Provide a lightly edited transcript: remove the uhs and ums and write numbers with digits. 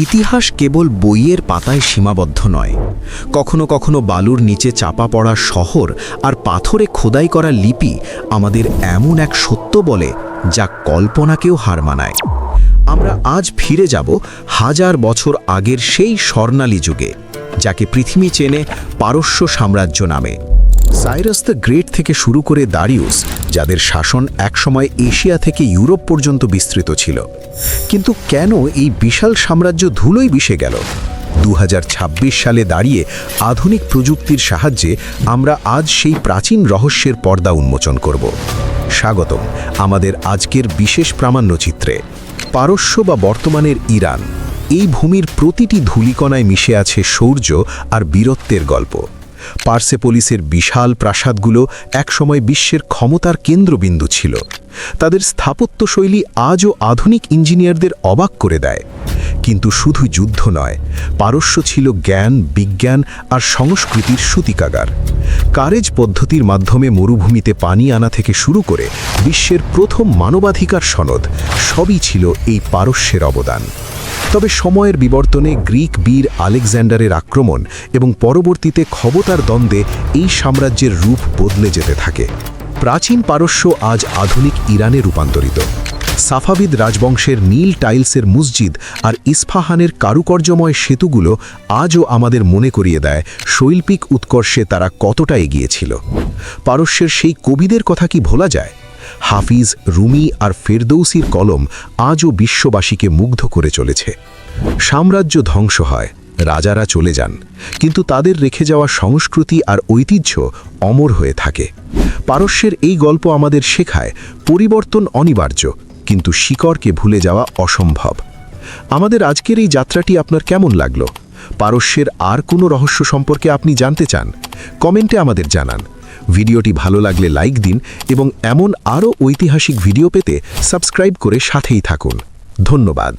ইতিহাস কেবল বইয়ের পাতায় সীমাবদ্ধ নয়, কখনো কখনো বালুর নিচে চাপা পড়া শহর আর পাথরে খোদাই করা লিপি আমাদের এমন এক সত্য বলে যা কল্পনাকেও হার মানায়। আমরা আজ ফিরে যাব হাজার বছর আগের সেই স্বর্ণালী যুগে, যাকে পৃথিবী চেনে পারস্য সাম্রাজ্য নামে। সাইরাস দ্য গ্রেট থেকে শুরু করে দারিউস, যাদের শাসন একসময় এশিয়া থেকে ইউরোপ পর্যন্ত বিস্তৃত ছিল। কিন্তু কেন এই বিশাল সাম্রাজ্য ধুলোয় মিশে গেল? 2026 সালে দাঁড়িয়ে আধুনিক প্রযুক্তির সাহায্যে আমরা আজ সেই প্রাচীন রহস্যের পর্দা উন্মোচন করব। স্বাগতম আমাদের আজকের বিশেষ প্রামাণ্যচিত্রে। পারস্য বা বর্তমানের ইরান, এই ভূমির প্রতিটি ধূলিকণায় মিশে আছে শৌর্য আর বীরত্বের গল্প। পার্সেপোলিসের বিশাল প্রাসাদগুলো একসময় বিশ্বের ক্ষমতার কেন্দ্রবিন্দু ছিল। তাদের স্থাপত্যশৈলী আজও আধুনিক ইঞ্জিনিয়ারদের অবাক করে দেয়। কিন্তু শুধু যুদ্ধ নয়, পারস্য ছিল জ্ঞান, বিজ্ঞান আর সংস্কৃতির সূতিকাগার। কারেজ পদ্ধতির মাধ্যমে মরুভূমিতে পানি আনা থেকে শুরু করে বিশ্বের প্রথম মানবাধিকার সনদ, সবই ছিল এই পারস্যের অবদান। তবে সময়ের বিবর্তনে গ্রিক বীর আলেকজান্ডারের আক্রমণ এবং পরবর্তীতে ক্ষমতার দ্বন্দ্বে এই সাম্রাজ্যের রূপ বদলে যেতে থাকে। প্রাচীন পারস্য আজ আধুনিক ইরানে রূপান্তরিত। সাফাভিদ রাজবংশের নীল টাইলসের মসজিদ আর ইস্ফাহানের কারুকার্যময় সেতুগুলো আজও আমাদের মনে করিয়ে দেয় শৈল্পিক উৎকর্ষে তারা কতটা এগিয়েছিল। পারস্যের সেই কবিদের কথা কি ভোলা যায়? হাফিজ, রুমি আর ফেরদৌসির কলম আজও বিশ্ববাসীকে মুগ্ধ করে চলেছে। সাম্রাজ্য ধ্বংস হয়, রাজারা চলে যান, কিন্তু তাদের রেখে যাওয়া সংস্কৃতি আর ঐতিহ্য অমর হয়ে থাকে। পারস্যের এই গল্প আমাদের শেখায় পরিবর্তন অনিবার্য, কিন্তু শিকড়কে ভুলে যাওয়া অসম্ভব। আমাদের আজকের এই যাত্রাটি আপনার কেমন লাগলো? পারস্যের আর কোনো রহস্য সম্পর্কে আপনি জানতে চান? কমেন্টে আমাদের জানান। ভিডিওটি ভালো লাগলে লাইক দিন এবং এমন আরও ঐতিহাসিক ভিডিও পেতে সাবস্ক্রাইব করে সাথেই থাকুন। ধন্যবাদ।